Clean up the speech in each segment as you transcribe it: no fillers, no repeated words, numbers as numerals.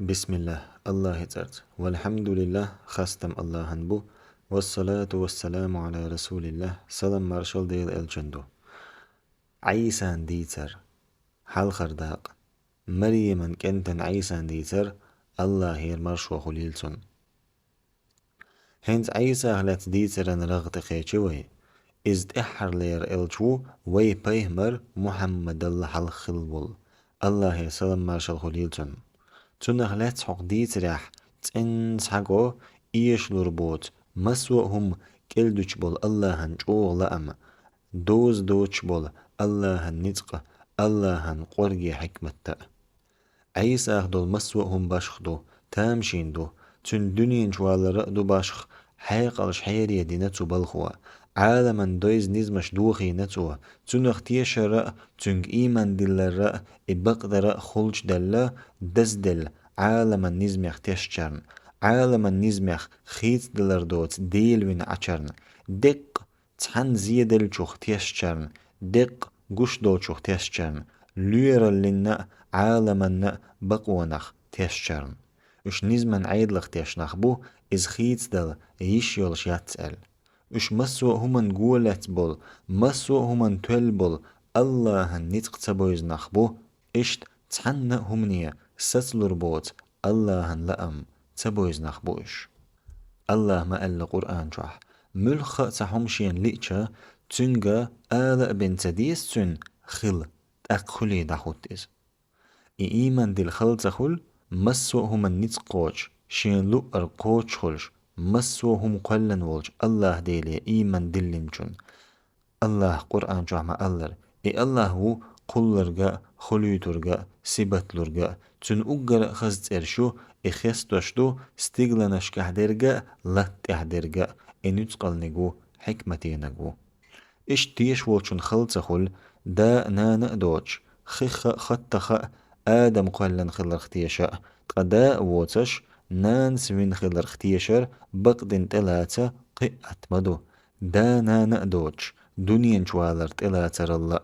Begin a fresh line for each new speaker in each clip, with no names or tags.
بسم الله الله يترت والحمد لله خستم الله هنبو والصلاة والسلام على رسول الله سلام مارشال ديل الجندو عيسان ديتر حال خرداق مريم كنتن عيسان ديتر الله هير مرش وخليلتون هنت عيسى هلت ديترن رغت خيچوي إز تحر لير الجو وي بيهمر محمد الله حال خلبول الله هير سلام مارشال خليلتون تنخ لات حق ديت راح تن سحقو إيش لربوت مسوهم كل بول الله هنجوغ لأم دوش بول الله هننطق الله هنقرقي حكمة عيسى أخدو مسوهم باشخدو تامشين دو تن دنيا جوال رأدو باشخ حيقلش حيري دينتو بالخوا عالما دويز نزمش دوخي نتوه تن اختيش رأ تنك إيمان دل رأ إبقدر خلج دل دزدل عالما نزمخ تشجرن عالما نزمخ خيت دلر دوت ديل وين عشرن دق تحن زيدل چوخ تشجرن دق قش دو چوخ تشجرن لير لنا عالما بقونخ تشجرن وش نزمن عيدلخ تشنخ بو إز خيت دل يشيولش يتسأل وش مسو همن قولت بول مسو همن تول بول الله نتق تبويز نخبو اشت تحن همنية ستلر بوت الله لأم تبويز نخبوش الله ما قال القرآن جوح ملخ تحمشين لئشة تنجا آل بنت ديس تن خل أقخلي دخوتيز إيمان دل خل تخل مسو همن نتقوش شين لؤر قوش خلش مسو هم قلن ولج الله ديلي إيمان دلنجون الله قرآن جوحما ألر الله هو قلرغا خليترغا سبتلرغا تن أقر خزت إرشو إخيستوشدو ستيغلنش كهدرغا لت إحدرغا إنوتقل نغو حكمتي نغو إش تيش وچن خلط خل دا نان دوچ خخ خطخ آدم قلن خلر اختيشا قدا ووتش نان سوين خلر اختيشر بقدن تلاتة قئت مدو دا نان دوچ دنيا جوالر تلاتر الله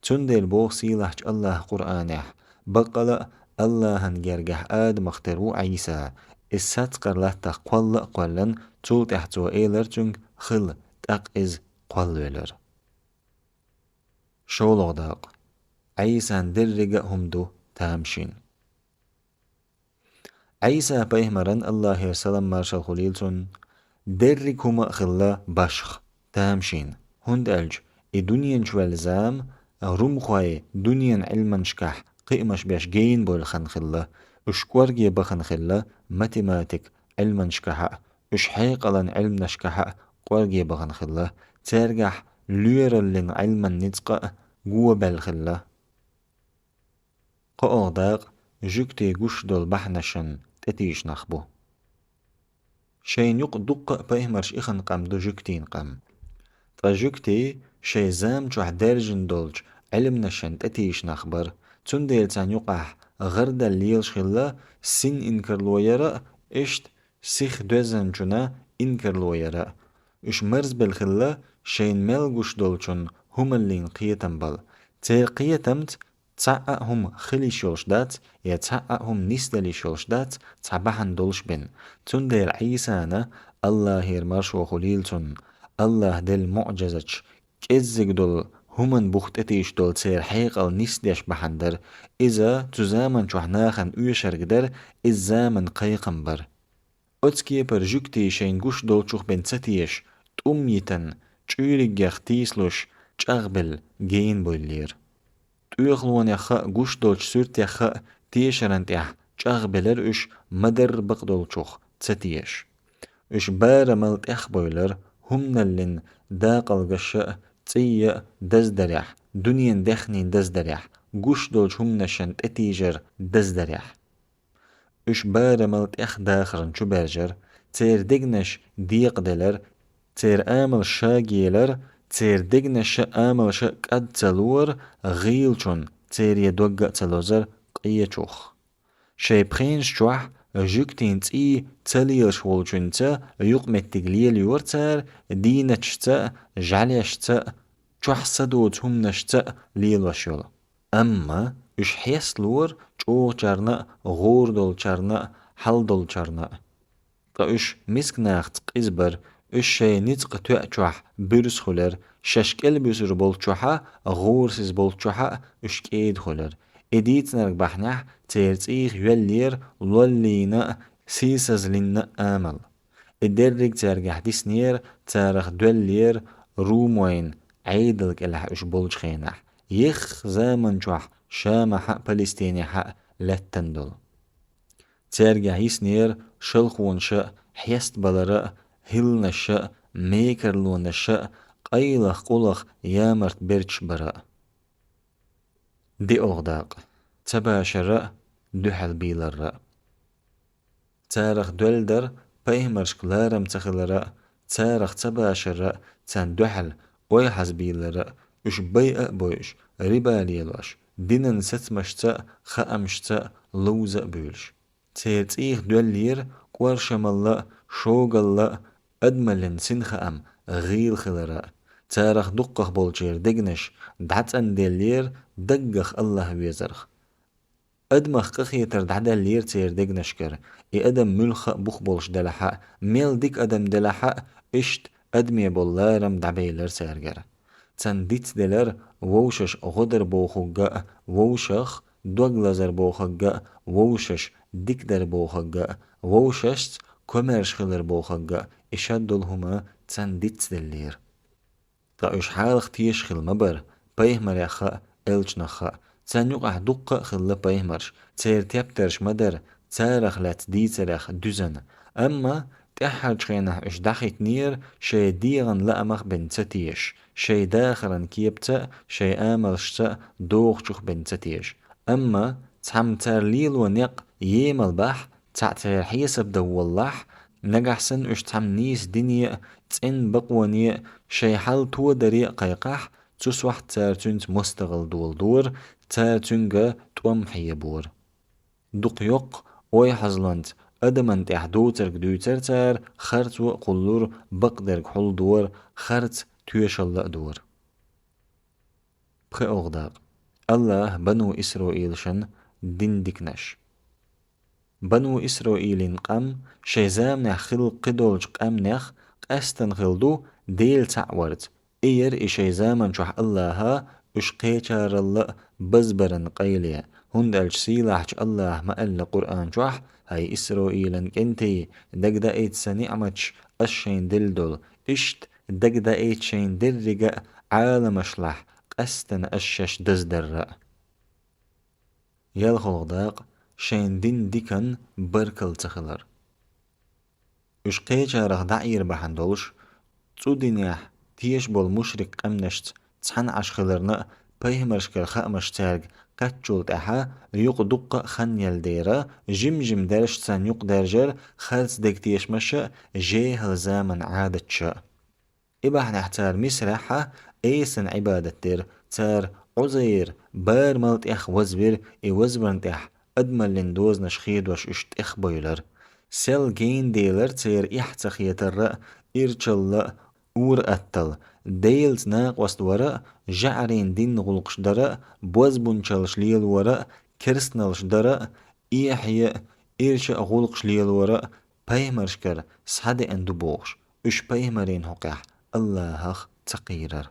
تندل بوغ سيلحج الله قرآنه بقل الله هنجرجح آدم اخترو عيسى الساتقر لحتا قلن تول تحتو ايلر تنگ خل تاق از قلولر شولغ داق عيسى درجة همدو تامشين عيسى بيهمرن الله يرسلم مارشال خليلتون درج هما خلا باشخ تامشين هند ألج دنيا جوال زام روم خواي دنيا علما شكح قيمش باش جين بول خنخلا اشكورجي بخنخلا ماتيماتيك علما شكح اش حيقلن علم نشكح قورجي بخنخلا ترجح ليرلن علما نتقى جوا بالخلا قاضاق جكتي جوش دول بحنشن تتيش نخبو شين يق دق بيهمرش إخن قم دو جكتين قم فجكتي شي زام جوح درجن دولج علم نشن تتيش نخبر تنديل تان يقح غرد الليل شخلا سين إنكر لويرا اشت سيخ دوزن جنا إنكر لويرا اش مرز بالخلا شين ملغوش دولچون هم اللين قيتم بل تير قيتمت تعقهم خلي شولش دات يا تعقهم نسدلي شولش دات تعبحن دولش بن تنديل عيسانا الله يرمرش وخليلتون الله دل معجزج كزك دول همن بوخت اتيش دول تير حيقل نسدش بحندر إذا تزامن جوحناخن اوشرگدر الزامن قيقن بر أتسكي بر جوكتي شين گوش دول چوخ بن ستيش تأميتن چوريگ يختيسلوش چغبل جين بولير تأخلون يخا گوش دول سورت يخا تيشرنت يح چغبلر اش مدر بقدول چوخ ستيش اش بار ملت اخ بويلر هم نلن داقل غشاء تي دزدريح دنيا دخنين دزدريح گوش دول هم نشن اتيجر دزدريح اش بار ملت اخ داخرن چو برجر تير دگنش ديق دلر تير آمل شاگيلر تير دگنش آمل شا قد تلور غيل چون تير يدوغ تلوزر قية چوخ شي بخينش چوح جوكتين تي تليلش والچون تا يقمت تقليل يورتر دينش تا جعليش تا چوح صدوت هم نش تا ليل وشيول أما إش حيس لور چوغ چارنا غور دول چارنا حل دول چارنا تا إش مسك ناخت قزبر إش شي نتق تؤ چوح برس خولر ششكل بسر بول چوحا غور سيز بول چوحا إش كيد خولر إديت نرق بحنح تيرت إيخ يولير لولينا سيسز لنا آمل الدرج ترجع ديسنير تارخ دولير روموين عيدلك إلح إش بولج خينح يخ زامن جوح شام حق فلسطيني حق لتندل ترجع يسنير شلخون شاء حيست بلراء هلنا شاء ميكر لون شاء قيلخ قلخ يامرت برش براء دي أغداق تباشر دحل بيلر تارخ دولدر بيهمرش كلارم تخلرا تارخ تباشر تان دحل ويحز بيلر اش بيئة بويش ربا ليلوش دينن ستمشتا خأمشتا لوزا بيلش تيت إيخ دولير قوارشم الله شوق الله أدملن سنخأم غيل خلرا تارخ دقخ بولجير دقنش دعت أن دلير دقخ الله بيزرخ أدمخ قخيتر دعدا لير تير دق نشكر إي أدم ملخ بخ بولش دلحا ميل ديك أدم دلحا إشت أدمي بولارم دعبيلر سيرجر تن ديت دلر ووشش غدر بوخوغا ووشخ دوغلازر بوخوغا ووشش ديك در بوخوغا ووشش كوميرش خلر بوخوغا إشاد دولهما تن ديت دلير تا إش حالخ تيش خل مبر بيه مريخا إلش نخا تان يقع دقة خلا بيهمرش تير تيبترش مدر تارخ لات ديترخ دوزن أما تحرج خينه إش دخيت نير شي ديغن لأمخ بنتتيش شي داخرن كيبتا شي آملشتا دوغشوخ بنتتيش أما تحم تارليل ونيق ييمل بح تعتير حيسب دو والله نجحسن إش تحم نيس دنيا تين بقوانية شي حال تو دريق قيقح تسوح تارتونت مستغل دول دور تارتونجا توم حيبور دق يق اوي حزلانت أدمنت احدوترك دوتر تار خرت وقلور بقدرك حل دور خرت تيشل دور بخي أغداق الله بنو إسرائيل شن دين ديكنش بنو إسرائيل قام شيزام نخل قدولج قام نخ قستن خلدو ديل تعورت إير إشي زامن شح الله إش قيشار الله بزبرن قيليا هندلش سيلاحش الله ما ألا قرآن شح هاي إسرائيلن كنتي دقدا إيت سنعمتش أشين دلدل إشت دقدا إيت شين درقا عالم أشلح قستن أشش دزدر يالخلق داق شين دين ديكن بركل تخلر إش قيشارخ دعير بحندولش تو دينيح تيش بول مشرك قمنشت تحن عشخلرنا بيهمرشكر خامش تارج قتشول تحا ريوق دقة خن يلديرا جم درش تسان يوق درجر خالص دكتيش مشا جي هالزامن عادة شا إباح نحتار مسرحة ايسن عبادة دير تار عزير بار ملت اخ وزبر اي وزبرن تح أدمل لندوز نشخيد وش اشت اخ بويلر سيل جين ديلر تير احتخ يتر إرشل اور أتل ديلز ناق وست وراء جعرين دين غلقش دراء بوزبون چلش ليل وراء كرسنلش دراء إيحياء إرش غلقش ليل وراء بيمرشكر سحد اندو بوغش اش بيمرين هقح اللهخ تقيرر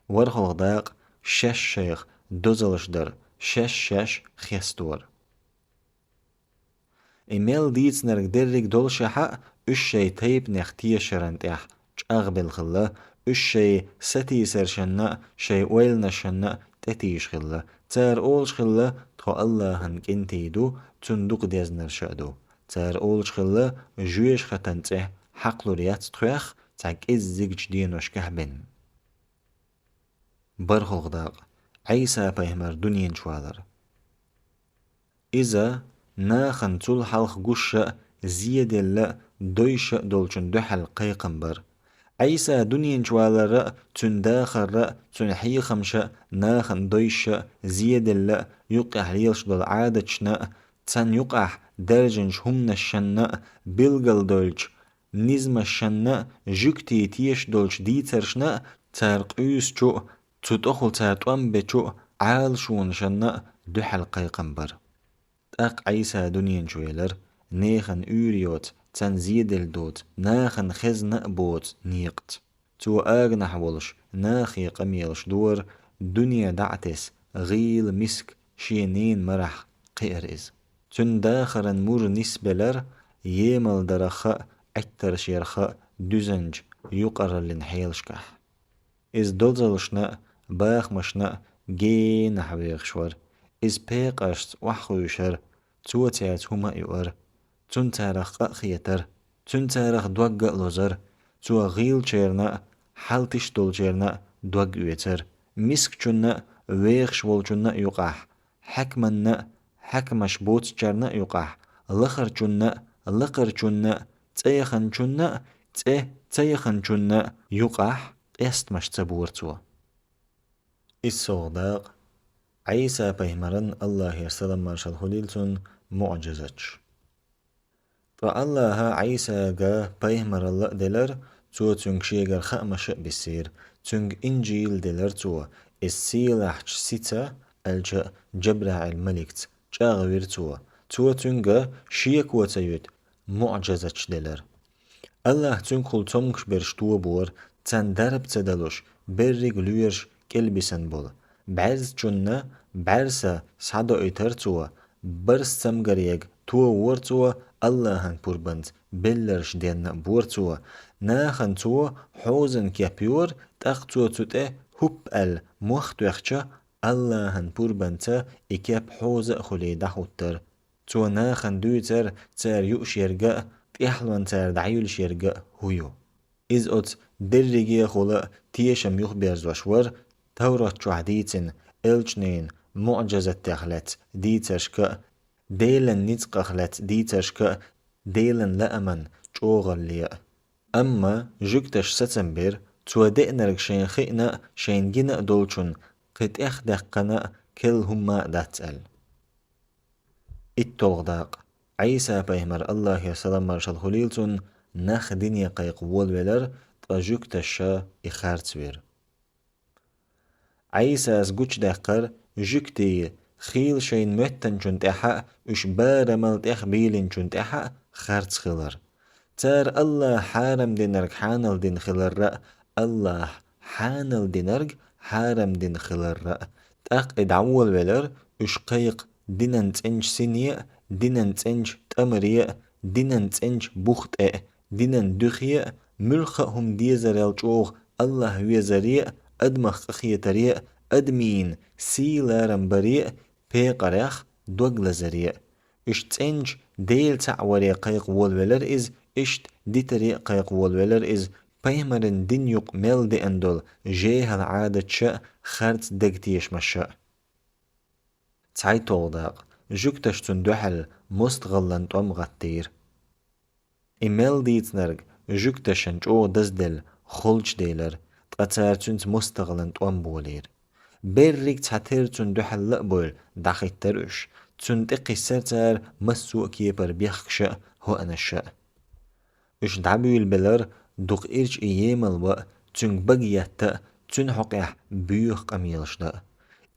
ورخلق داق شش شيخ دوزلش در شش خيستور إيميل ديتس نرق درق دولش حق اش شي تيب نختيه شرنت اح اغبل خلا اش شي ستي سرشنا شي ويلنا شنا تتيش خلا تار اولش خلا تو الله هنك انتيدو تندوق ديزنر شادو تار اولش خلا جويش ختنته حقلو ريات تخيخ تاك ازيق جدينوش كهبن برخلق داق عيسى بيهمر دنيا شوالر إذا ناخن تول حلق قشة زيادة لا دويش دولشن دحل قيقنبر عيسى دنيا جوالر تن داخر تن حي خمشة ناخن دويش زيادة لا يقع ليلش دول عادة شنا تن يقع درجنش هم الشنا بلغل دولش نزم الشنا جكتي تيش دولش ديتر شنا تارق يوس جو تدخل تاتوان بچو عال شون شنا دحل قيقنبر أق عيسى دنيا شويلر نيخن أوريوت تنزيد الدوت ناخن خزن بوت نيقت تو آغنح ولش ناخي قميلش دور دنيا دعتس غيل مسك شينين مرح قئرز تن داخرن مور نسبلر يمل درخ أكتر شيرخ دزنج يقر لنحيلشكح إز دولزلشنا باخ مشنا جي نحويغ شور إز بيقشت وحوشر توتيات هما يور تن تارخ خيتر تن تارخ دوغ لوزر تو غيل شيرنا حالتش دول شيرنا دوغ يوتر مسك چنا ويغ شول چنا يقح حكمنا حكمش بوت چرنا يقح لخر چنا لقر چنا تيخن چنا تيخن چنا يقح استمش تبورتو الصغداق عيسى بيمرن الله يسلم مارشال خليلتون معجزتش فالله عيسى جا بيمر الله دلر تو تنگ شيغر خامش بسير تنگ انجيل دلر تو السيلحش سيتا الجا جبرع الملكت جاغوير تو تنگ شيك وتيوت معجزتش دلر الله تنقل تمكش برشتو بور تن درب تدلوش برق لويرش كلبسن بول بعز جنة بعرسة سعدو ايترتوا برس تمغريق تو ورتوا اللهن بوربند بلرش دين بورتوا ناخن تو حوزن كيبيور تختو تته هب موختو اخشا اللهن بوربنتا اكيب حوز خلي دحوتر تو ناخن دوتر تار يؤش يرقا تحلوان تار دعيول شيرقا هيو إز أوت درجي خلا تيشم يخبر زوشور تورا تعديتن إلجنين معجزة تخلت ديتشكا ديلن نتق خلت ديتشكا ديلن لأمن جوغل ليا أما جوكتش ستنبر تو دئنرك شين خئنا شين جنا دولشون قد دقنا كل هما داتل التوغداق عيسى بيمر الله يسلم مرشال خليلتون نخ دنيا قيق والولر تجوك تشا إخارتوير عيسى زجوش دقر جوكتي خيل شين متن جنت إحا وش بارمل تخبيلن جنت إحا خارت خلر تار الله حارم دينرك حانل دين خلر رأ الله حانل دينرك حارم دين خلر رأ تاق ادعول ولر وش قيق دينن تنج سينية دينن تنج تمرية دينن تنج بوخت دينن دخية ملخهم ديزر الجوغ الله ويزرية أدمخ خيترية أدمين سيلارم بريء بيقريخ دوغ لزرية إش تنج ديل تعوري قيق والولر إز إشت دي طريق قيق والولر إز بيمرن دين يق ميل دي أندول جيها العادة شاء خارت دقتيش مشاء تعي طولداق جوكتش تندوحل مستغلن توم غطير إيميل ديتنرغ جوكتشن جو دزدل خلج ديلر تقتار تنت مستغلن توم بولير بيريك تحتير تندوحل لقبول داخل ترش تنتقي سرتار مسوء كيبر بيخشأ هو أنا الشاء إش دعبو البلر دوق إرج إيام الوقت تنك بقيتا تنحقح بيوخ قميلش دا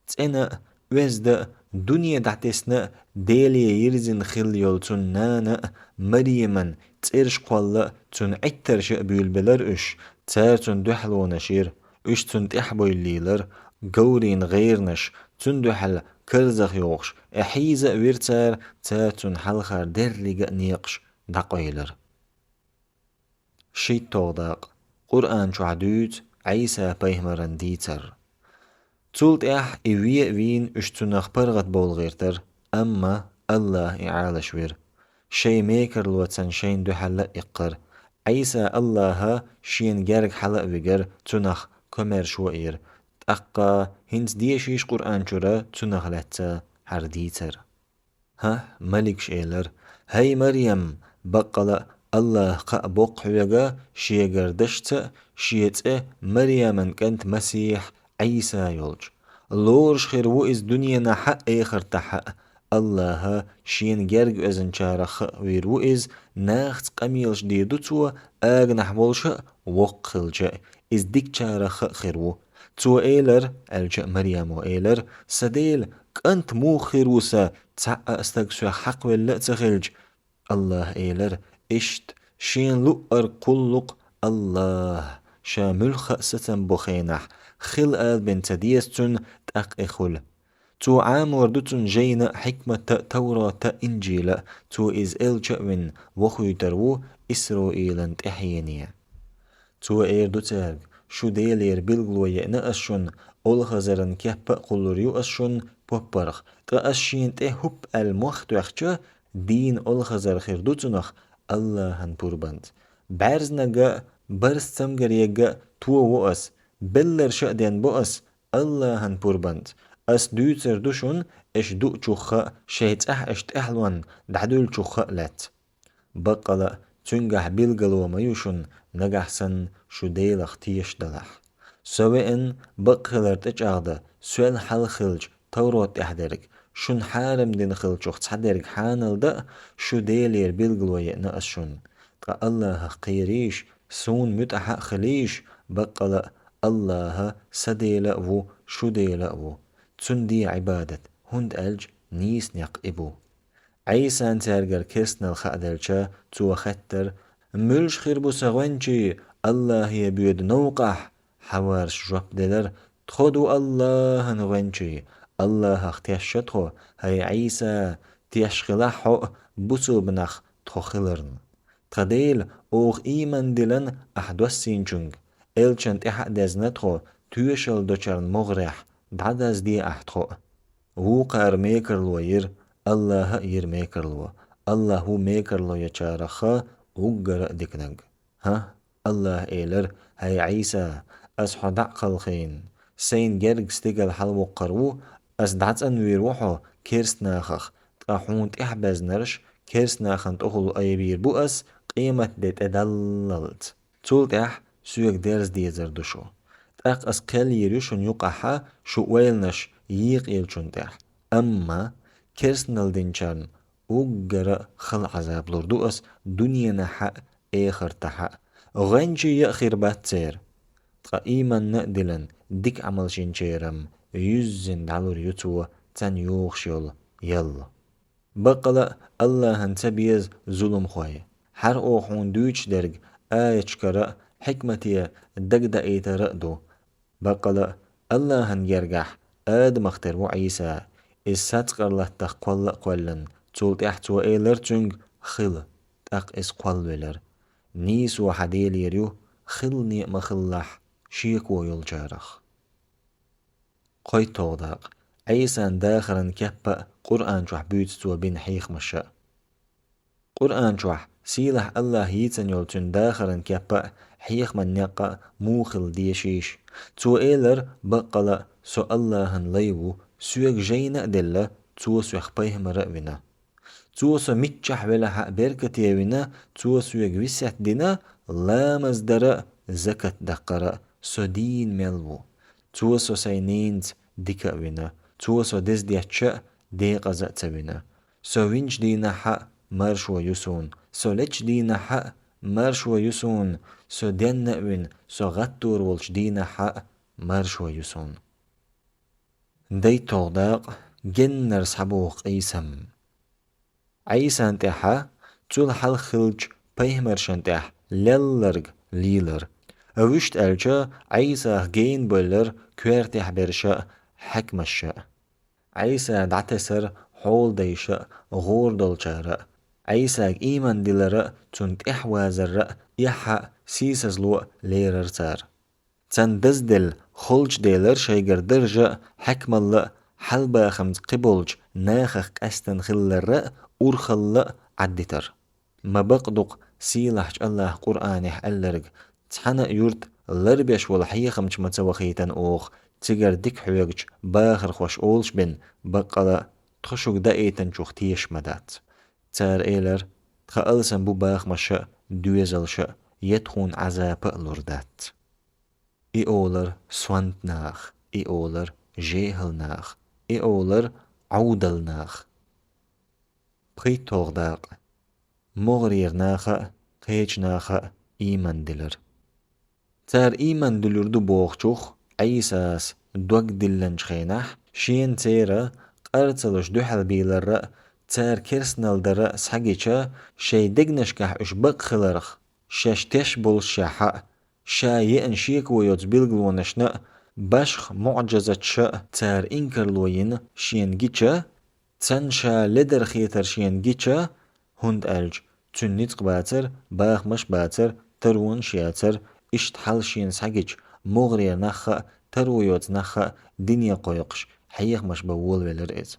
تأنا وزدا دنيا دعتسنا ديلي يرزن خل يولتون نانا مريمن تيرش قوالا تن عتر شأبيو البلر إش تار تن دوحلو نشير إش تن تحبو الليلر قورين غيرنش تن دوحل كرزخ يوغش احيزة ويرتار تار تن حلخار درلق نيقش دقويلر شيت توضاق قرآن شعدود عيسى بيهمرن ديتر تولت إيوية وين اشتنخ برغت بولغيرتر أما الله إعالش وير شي ميكر لوتسن شين دو حلق إقر عيسى الله شين جارك حلق ويجر تنخ كمر شوئير تأقا هنس ديشيش قرآن شورا تنخ لتا حرديتر ها ملك شيلر هاي مريم بقلا الله قابق حيجا شيجر دشت شيت مريم كانت مسيح عيسى يولج لورش خير وإز دنيا حق آخر تحق الله شين جرج أزن شارخ وير وإز ناخت قميلش ديدوتوا آغنح بولش وقلج إز ديك شارخ خيرو تو إيلر الجأ مريم وإيلر سديل كأنت موخر وسا تسعى استقسو حق ولا تخلج الله إيلر إشت شين لؤر قلق الله شامل خأسة بخينح خل آل بنت ديستن تأق إخل تو عام وردتن جينا حكمة توراة إنجيل تو إز إلجأوين وخي درو إسرائيل تحيينيا تو دوتاغ شو ديلير بلغلو يأنا أشون أول خزرن كيبا قلوريو أشون بوبرخ تأشين تهب المختوخجة دين أول خزر خير دوتنخ الله هن بوربند بارزنغا برس سمغريغا تو وأس بلر شأدين بؤس الله هن بوربند أس دوتر دوشون إش دو چوخا شهيت اشت أحلوان دعدول چوخا لات بقلا تنجح بلغلو ميوشون نجحسن شو ديلخ تيش دلح سواء بقلر تجعد سؤال حل خلج توروت احدرك شون حارم دين خلجوخ تحدرك حانل دا شو ديلير بلغلو يأنا أشون تقا الله قيريش سون متحق خليش بقلا الله سديلأو شو ديلأو تندي عبادة هند ألج نيس نيق إبو عيسى تارجر كيسنا الخادرشا تو خطر ملش خير بوسغوانشي الله يبيد نوقح حوارش جواب دلر تخدو الله نغوانشي الله اختيشتخو هاي عيسى تيشخلحو بوسو بنخ تخخلرن تخديل اوغ ايمان دلن احدوسين چونگ الچنت احد دزنتخو توشل دوچرن مغرح دعدز دي احتخو وقار ميكر لوير الله يرميكرلو الله هو ميكرلو يچارخا وقرأ ديكنگ ها الله إيلر هاي عيسى أس حدع قلخين سين جرق ستيقل حلو قرو أس دعت أنوير وحو كيرس ناخخ تقاحون تحبز نرش كيرس ناخن تأخلو أيبير بؤس قيمة ديت أدللت تول تح سويك ديرز ديزر دوشو تاق أس قل يريشون يقحا شو ويلنش ييق إلشون تح أما كيرسنال دينشان وقرأ خل عذاب لردوس دنيا نحق آخر تحق غنجي يأخير باتسير تقا إيمان نقدلن ديك عمل شنشيرم يزن دعلور يتوى تن يوخشيول يلا بقلا الله هنتبيز ظلم خواي حر اوخون دوش درج آيشكرا حكمتي دقدا ايترقدو بقلا الله هنجرجح آد مختر وعيسى الساتقر الله تقوال قولن تولت احتوى ايلر تنج خل تاق اس قولولر نيس وحديل يريو خل ني مخلح شيك ويول جارخ قوي توضاق عيسان داخرن كبا قرآن شوح بيتستوى بين حيخ مشا قرآن شوح سيلح الله يتن يولتن داخرن كبا حيخ من يقا موخل ديشيش تو ايلر بقلا سو الله ليو سويك جينا دلا تو سويخ بيه مرأونا تو سو متشح ولا حق بركة يونا تو سويك وسات دينا لا مزدرا زكاة دقرا سو دين ملو تو سو سينينت ديكا ونا تو سو ديز دياتشا ديقا زأتونا سو وينش دينا حق مرش ويسون سو لچ دينا حق مرش ويسون سو دين نأوين سو غطور والش دينا حق مرش ويسون دي توضاق جنر سحبوق عيسم عيسى انتحا تول حل خلج بيهمر شنتح للرج ليلر اوشت الجا عيسى جين بولر كويرتح برشا حكمشا عيسى دعتسر حول ديشا غور دولشارا عيسى ايمان دلرا تنت احوازر يحا سيسزلو ليرر تار تن دزدل خلج ديلر شيگر درجة حكم الله حلبا خمس قبولج ناخخ أستن خلر أورخل عدتر ما بقدق سيلحج الله قرآنح ألرج تحنا يورت لربيش والحي خمج متوخيتن أوخ تجر ديك حويجج باخر خوش أولش بن بقلا تخشوك دايتن شوخ تيش مدات تار إيلر تخألسن بو باخ مشا دويزل شا يتخون عذاب لردات I oler swant nach, I oler jehel nach, I oler عودل nach. Pritog dag, mogrier nacha, geech nacha, iman diller. Ter iman diller du boogchoch, عيساس دوك دلن شخينح شين تيرا قرتلش دوحل بيلر تار كرسنال در سحجيشا شي دقنشكح اش بق خلرخ شاش تشبل شاحا شا يئن شيك ويوز بيلغلونشنا بشخ معجزة شا تار إنكر لوين شين جيتشا تن شا لدر خيتر شين جيتشا هند ألج تنيتق باتر باخ مش باتر ترون شياتر اشت حل شين سحجيش مغرير نخا ترويوت نخا دنيا قويقش حيخ مش بول ولرئز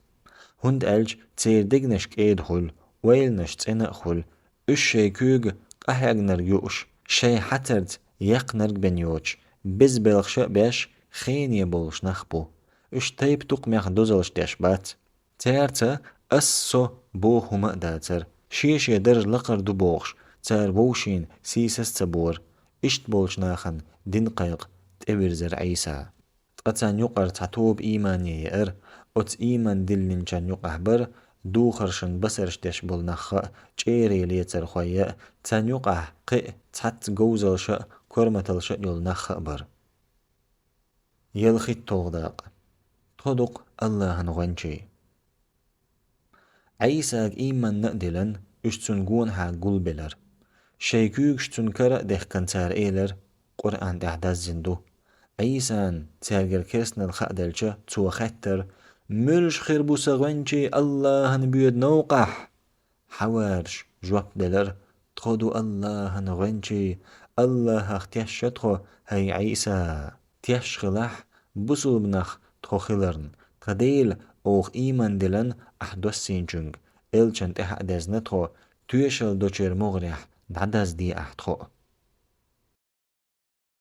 هند ألج تير دقنشك ايد خل ويلنش تسنق خل اش شي كوغ قهيغنر يوش شي حترت يقنرق بنيوش بزبلغش باش خين يبولش نخبو اش تيب تقميخ دوزلش تشبات تيرتا أسو بو هما داتر شيش يدر لقر دو بوغش تار بوشين سيسس تبور اشت بولش ناخن دين قيق تبرزر عيسى تقتان يقر تعتوب إيماني يأر أت إيمان دلن جان يقهبر دو خرشن بسرش تشبول نخا چيري ليتر خويا تان يقه قئ تحت جوزل شا كرمتل شا يول نخا بر يلخي التوغداق تودق الله نغنشي عيسى إيمان نقدلن اشتن جون ها قول بلر شيكوك شتن كرا ديخ كنتار إيلر قرآن دعداز زندو عيسان تارجر كرسنا الخأدلشة تو خطر مرش خير بوسغوانشي الله نبيد نوقح حوارش جواب دلر تخدو الله نغنشي الله اختيش شتخو هاي عيسى تيش خلاح بوسل بنخ تخو خلرن تخديل اوخ ايمان دلن احدوس سينجنگ الچن تحداز نتخو تويشل دوچير مغرح دعداز دي احتخو